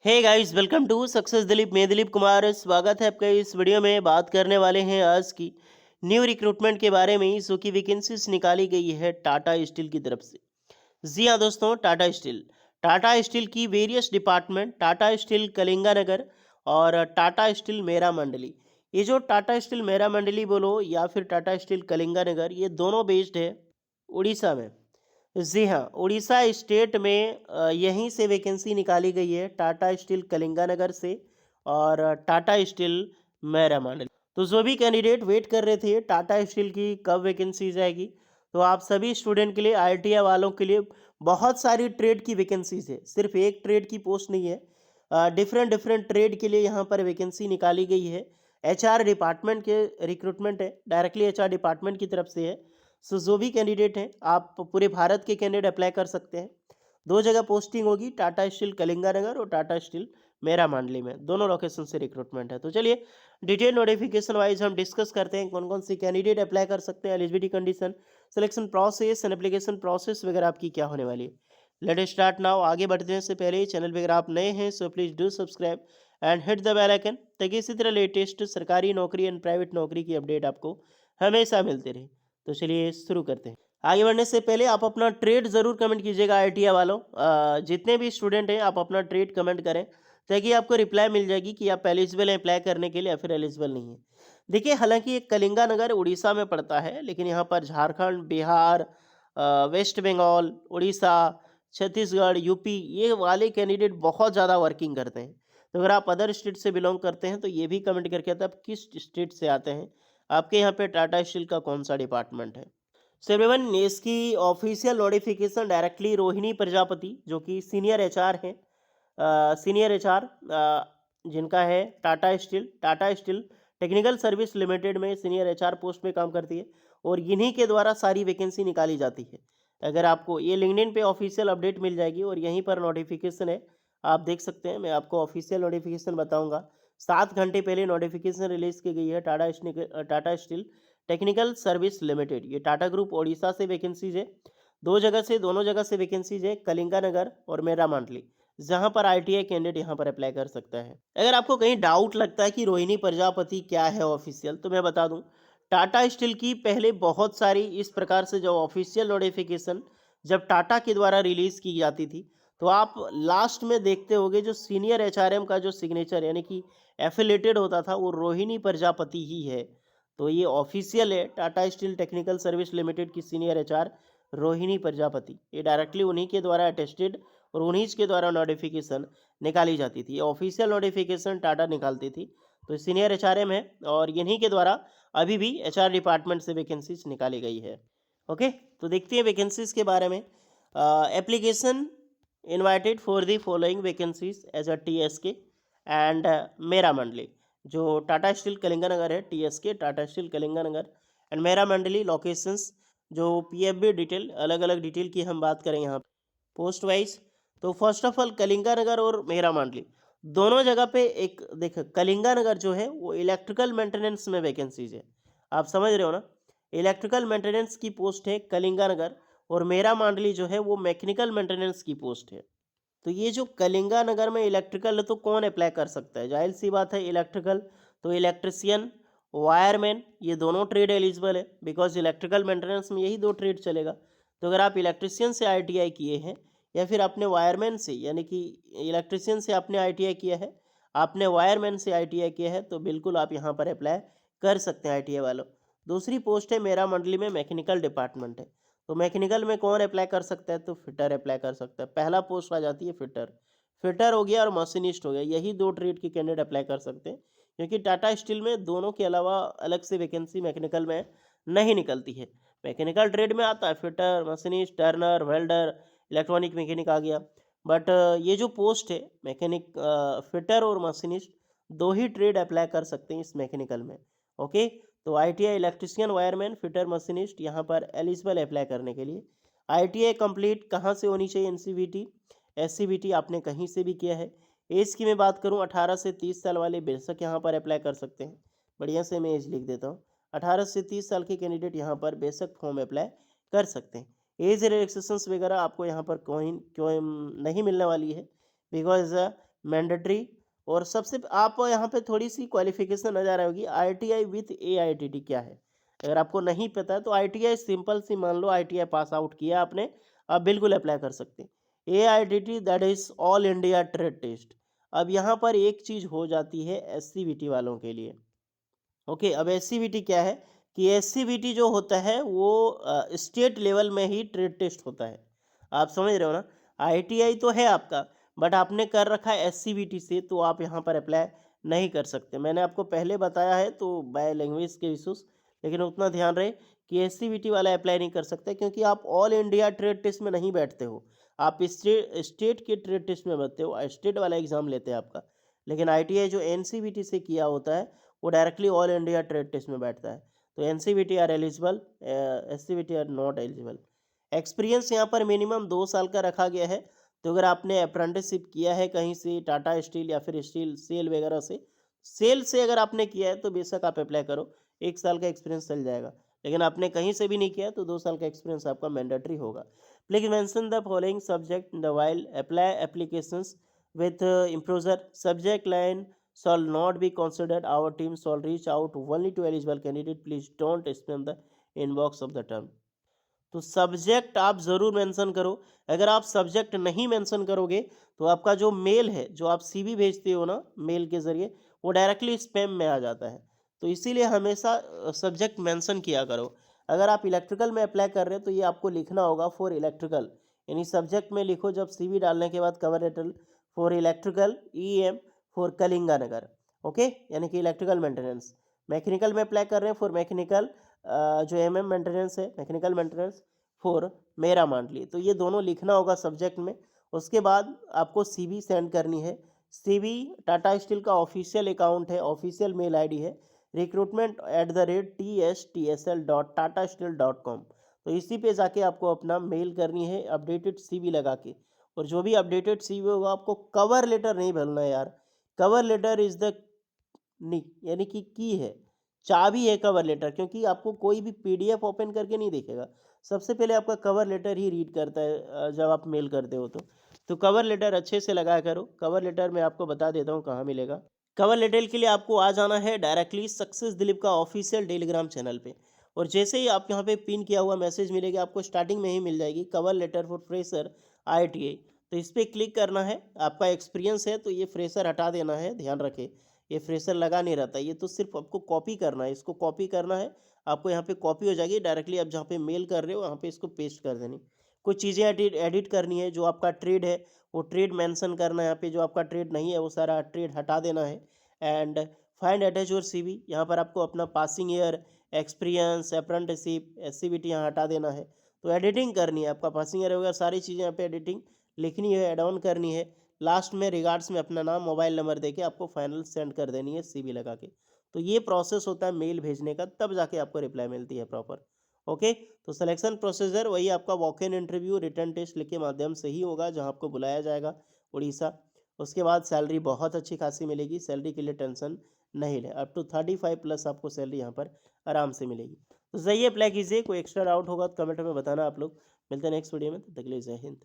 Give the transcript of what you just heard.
Hey guys, welcome to success Dilip. मैं दिलीप कुमार, स्वागत है आपका। इस वीडियो में बात करने वाले हैं आज की न्यू रिक्रूटमेंट के बारे में, जो कि वैकेंसीज निकाली गई है टाटा स्टील की तरफ से। जी हाँ दोस्तों, टाटा स्टील की various department, Tata steel Kalinganagar और टाटा स्टील मेरा मंडली। ये जो टाटा स्टील मेरा मंडली बोलो या फिर टाटा स्टील कलिंगानगर, ये दोनों बेस्ड है उड़ीसा में। जी हाँ, उड़ीसा स्टेट में यहीं से वैकेंसी निकाली गई है, टाटा स्टील कलिंगानगर से और टाटा स्टील मैरामंडल। तो जो भी कैंडिडेट वेट कर रहे थे टाटा स्टील की कब वैकेंसीज आएगी, तो आप सभी स्टूडेंट के लिए, आईटीआई वालों के लिए बहुत सारी ट्रेड की वैकेंसीज है। सिर्फ एक ट्रेड की पोस्ट नहीं है, डिफरेंट डिफरेंट ट्रेड के लिए यहाँ पर वैकेंसी निकाली गई है। एचआर डिपार्टमेंट के रिक्रूटमेंट है, डायरेक्टली एचआर डिपार्टमेंट की तरफ से है। सो जो भी कैंडिडेट हैं, आप पूरे भारत के कैंडिडेट अप्लाई कर सकते हैं। दो जगह पोस्टिंग होगी, टाटा स्टील कलिंगानगर और टाटा स्टील मेरा मंडली में, दोनों लोकेशन से रिक्रूटमेंट है। तो चलिए डिटेल नोटिफिकेशन वाइज हम डिस्कस करते हैं कौन कौन सी कैंडिडेट अप्लाई कर सकते हैं, eligibility condition, selection process and application process वगैरह आपकी क्या होने वाली है। Let start now. आगे बढ़ने से पहले चैनल पर अगर आप नए हैं so please do subscribe and hit the bell icon, ताकि इसी तरह लेटेस्ट सरकारी नौकरी एंड प्राइवेट नौकरी की अपडेट आपको हमेशा मिलती रहे। तो चलिए शुरू करते हैं। आगे बढ़ने से पहले आप अपना ट्रेड ज़रूर कमेंट कीजिएगा आईटीआई वालों। जितने भी स्टूडेंट हैं आप अपना ट्रेड कमेंट करें, ताकि आपको रिप्लाई मिल जाएगी कि आप एलिजिबल हैं अप्लाई करने के लिए या फिर एलिजिबल नहीं है। देखिए, हालांकि ये कलिंगानगर उड़ीसा में पड़ता है, लेकिन यहाँ पर झारखंड, बिहार, वेस्ट बंगाल, उड़ीसा, छत्तीसगढ़, यूपी, ये वाले कैंडिडेट बहुत ज़्यादा वर्किंग करते हैं। तो अगर आप अदर स्टेट से बिलोंग करते हैं तो ये भी कमेंट करके बताएं आप किस स्टेट से आते हैं, आपके यहाँ पे टाटा स्टील का कौन सा डिपार्टमेंट है। सेवन, इसकी official notification directly Rohini Prajapati, जो कि सीनियर एचआर हैं, सीनियर एचआर जिनका है Tata steel technical service limited में सीनियर एचआर पोस्ट में काम करती है, और इन्हीं के द्वारा सारी वैकेंसी निकाली जाती है। अगर आपको ये लिंक्डइन पे ऑफिशियल अपडेट मिल जाएगी और यहीं पर नोटिफिकेशन है, आप देख सकते हैं। मैं आपको ऑफिशियल नोटिफिकेशन बताऊंगा। 7 घंटे पहले नोटिफिकेशन रिलीज की गई है Tata steel technical service limited, ये टाटा ग्रुप ओडिशा से वैकेंसीज है। दोनों जगह से वैकेंसीज है, कलिंगानगर और मेरा मंडली, जहां पर आईटीआई कैंडिडेट यहां पर अप्लाई कर सकता है। अगर आपको कहीं डाउट लगता है कि रोहिणी प्रजापति क्या है ऑफिशियल, तो मैं बता दूं, टाटा स्टील की पहले बहुत सारी इस प्रकार से जो ऑफिशियल नोटिफिकेशन जब टाटा के द्वारा रिलीज की जाती थी, तो आप लास्ट में देखते होगे जो सीनियर एचआरएम का जो सिग्नेचर यानी कि एफिलेटेड होता था, वो रोहिणी प्रजापति ही है। तो ये ऑफिशियल है, Tata steel technical service limited की सीनियर एचआर रोहिणी प्रजापति, ये डायरेक्टली उन्हीं के द्वारा अटेस्टेड और उन्हीं के द्वारा नोटिफिकेशन निकाली जाती थी। ऑफिशियल नोटिफिकेशन टाटा निकालती थी, तो सीनियर एचआरएम है और इन्हीं के द्वारा अभी भी एचआर डिपार्टमेंट से वैकेंसीज निकाली गई है। ओके, तो देखते हैं वैकेंसीज के बारे में। Application invited for the following vacancies as a TSK and Mera Mandali. जो टाटा स्टील कलिंगानगर है, TSK Tata steel Kalinganagar and Mera Mandali locations, जो पीएफबी डिटेल, अलग अलग डिटेल की हम बात करें यहाँ पोस्ट वाइज। तो फर्स्ट ऑफ ऑल कलिंगानगर और मेरा मंडली दोनों जगह पे एक देख, कलिंगानगर जो है वो इलेक्ट्रिकल मेंटेनेंस में वैकेंसीज है, आप समझ रहे हो ना। इलेक्ट्रिकल मेंटेनेंस की पोस्ट है कलिंगानगर, और मेरा मंडली जो है वो मैकेनिकल मेंटेनेंस की पोस्ट है। तो ये जो कलिंगानगर में इलेक्ट्रिकल है, तो कौन अप्लाई कर सकता है? जाहिर सी बात है इलेक्ट्रिकल, तो इलेक्ट्रिशियन, वायरमैन, ये दोनों ट्रेड एलिजिबल है, बिकॉज इलेक्ट्रिकल मेंटेनेंस में यही दो ट्रेड चलेगा। तो अगर आप इलेक्ट्रिशियन से आईटीआई किए हैं या फिर आपने वायरमैन से, यानी कि इलेक्ट्रिशियन से आपने आईटीआई किया है, आपने वायरमैन से आईटीआई किया है, तो बिल्कुल आप यहाँ पर अप्लाई कर सकते हैं आईटीआई वालों। दूसरी पोस्ट है मेरा मंडली में मैकेनिकल डिपार्टमेंट है। तो मैकेनिकल में कौन अप्लाई कर सकता है? तो फिटर अप्लाई कर सकता है। पहला पोस्ट आ जाती है फिटर, फिटर हो गया और मशीनिस्ट हो गया, यही दो ट्रेड के कैंडिडेट अप्लाई कर सकते हैं, क्योंकि टाटा स्टील में दोनों के अलावा अलग से वैकेंसी मैकेनिकल में नहीं निकलती है। मैकेनिकल ट्रेड में आता है fitter, machinist, turner, welder, electronic mechanic आ गया। बट ये जो पोस्ट है मैकेनिक, फिटर और मशीनिस्ट, दो ही ट्रेड अप्लाई कर सकते हैं इस मैकेनिकल में। ओके, तो ITI electrician, wireman, fitter, machinist यहाँ पर एलिजिबल अप्लाई करने के लिए। आईटीआई कंप्लीट कहाँ से होनी चाहिए? एनसीवीटी, एससीवीटी आपने कहीं से भी किया है। एज की मैं बात करूँ, 18 से 30 साल वाले बेशक यहाँ पर अप्लाई कर सकते हैं। बढ़िया से मैं एज लिख देता हूँ, 18 से 30 साल के कैंडिडेट यहाँ पर बेशक फॉर्म अप्लाई कर सकते हैं। एज रिलैक्सेशंस वगैरह आपको यहाँ पर कोई क्यों नहीं मिलने वाली है, बिकॉज मैंडेटरी। और सबसे आप यहाँ पे थोड़ी सी क्वालिफिकेशन नजर आएगी, ITI विथ AITT क्या है। अगर आपको नहीं पता तो ITI सिंपल सी मान लो ITI पास आउट किया आपने, आप बिल्कुल अप्लाई कर सकते हैं। AITT that is all India trade test. अब यहाँ पर एक चीज़ हो जाती है SCVT वालों के लिए। ओके, अब SCVT क्या है कि SCVT जो होता है वो स्टेट लेवल में ही ट्रेड टेस्ट होता है। आप समझ रहे हो ना। ITI तो है आपका, बट आपने कर रखा है SCVT से, तो आप यहाँ पर अप्लाई नहीं कर सकते। मैंने आपको पहले बताया है तो बाय लैंग्वेज के इशूज़, लेकिन उतना ध्यान रहे कि SCVT वाला अप्लाई नहीं कर सकते, क्योंकि आप ऑल इंडिया ट्रेड टेस्ट में नहीं बैठते हो। आप स्टेट के ट्रेड टेस्ट में बैठते हो, स्टेट वाला एग्जाम लेते हैं आपका। लेकिन ITI जो NCVT से किया होता है वो directly all India trade test में बैठता है। तो NCVT are eligible, SCVT are not eligible. Experience यहाँ पर मिनिमम 2 साल का रखा गया है। तो अगर आपने अप्रेंटिसशिप किया है कहीं से, टाटा स्टील या फिर स्टील सेल वगैरह से, सेल से अगर आपने किया है तो बेशक आप अप्लाई करो, 1 साल का एक्सपीरियंस चल जाएगा। लेकिन आपने कहीं से भी नहीं किया तो 2 साल का एक्सपीरियंस आपका मैंडेटरी होगा। Please mention the following subject the while apply applications with improser subject line shall not be considered. Our team shall reach out only to eligible candidate. Please don't spam the inbox of the term. तो subject आप ज़रूर mention करो। अगर आप subject नहीं mention करोगे तो आपका जो मेल है, जो आप CV भेजते हो ना मेल के ज़रिए, वो डायरेक्टली स्पैम में आ जाता है। तो इसीलिए हमेशा सब्जेक्ट मेंशन किया करो। अगर आप इलेक्ट्रिकल में अप्लाई कर रहे हो तो ये आपको लिखना होगा फॉर इलेक्ट्रिकल, यानी सब्जेक्ट में लिखो जब CV डालने के बाद cover letter, for electrical EM for Kalinga Nagar. Okay, यानी कि इलेक्ट्रिकल मेंटेनेंस। मैकेनिकल में अप्लाई कर रहे हैं फॉर मैकेनिकल, जो MM मेंटेनेंस है, mechanical maintenance for Meramandali. तो ये दोनों लिखना होगा सब्जेक्ट में। उसके बाद आपको CV सेंड करनी है। CV टाटा स्टील का ऑफिशियल अकाउंट है, ऑफिशियल मेल ID है, recruitment@tsl.tatastil.com। तो इसी पे जाके आपको अपना मेल करनी है अपडेटेड CV लगा के। और जो भी अपडेटेड CV होगा, आपको कवर लेटर नहीं भरना है यार। कवर लेटर इज द नी, यानी कि की है, चाबी है कवर लेटर, क्योंकि आपको कोई भी PDF ओपन करके नहीं देखेगा। सबसे पहले आपका कवर लेटर ही रीड करता है जब आप मेल करते हो तो कवर लेटर अच्छे से लगाया करो। कवर लेटर मैं आपको बता देता हूँ कहाँ मिलेगा। कवर लेटर के लिए आपको आ जाना है डायरेक्टली सक्सेस दिलीप का ऑफिशियल टेलीग्राम चैनल पे। और जैसे ही आप यहाँ पे पिन किया हुआ मैसेज मिलेगा, आपको स्टार्टिंग में ही मिल जाएगी cover letter for fresher ITI। तो इस पर क्लिक करना है। आपका एक्सपीरियंस है तो ये फ्रेशर हटा देना है, ध्यान रखें। ये फ्रेशर लगा नहीं रहता, ये तो सिर्फ आपको कॉपी करना है। इसको कॉपी करना है, आपको यहाँ पे कॉपी हो जाएगी डायरेक्टली। आप जहाँ पे मेल कर रहे हो वहाँ पे इसको पेस्ट कर देनी। कुछ चीज़ें एडिट करनी है। जो आपका ट्रेड है वो ट्रेड मेंशन करना है यहाँ पे, जो आपका ट्रेड नहीं है वो सारा ट्रेड हटा देना है। And find attach your CV, यहाँ पर आपको अपना passing year, experience, apprenticeship, SCVT यहाँ हटा देना है। तो एडिटिंग करनी है, आपका पासिंग ईयर वगैरह सारी चीज़ें यहाँ पे एडिटिंग लिखनी है, एड ऑन करनी है। लास्ट में रिगार्ड्स में अपना नाम, मोबाइल नंबर देके आपको फाइनल सेंड कर देनी है CV लगा के। तो ये प्रोसेस होता है मेल भेजने का, तब जाके आपको रिप्लाई मिलती है प्रॉपर। ओके, तो सिलेक्शन प्रोसीजर वही आपका walk in interview, written test के माध्यम से ही होगा, जहां आपको बुलाया जाएगा उड़ीसा। उसके बाद सैलरी बहुत अच्छी खासी मिलेगी। सैलरी के लिए टेंशन नहीं ले, अप टू 35+ आपको सैलरी यहाँ पर आराम से मिलेगी। तो जाइए अप्लाई कीजिए। कोई एक्स्ट्रा डाउट होगा तो कमेंट में बताना आप लोग। मिलते हैं नेक्स्ट वीडियो में, तब तक के लिए जय हिंद।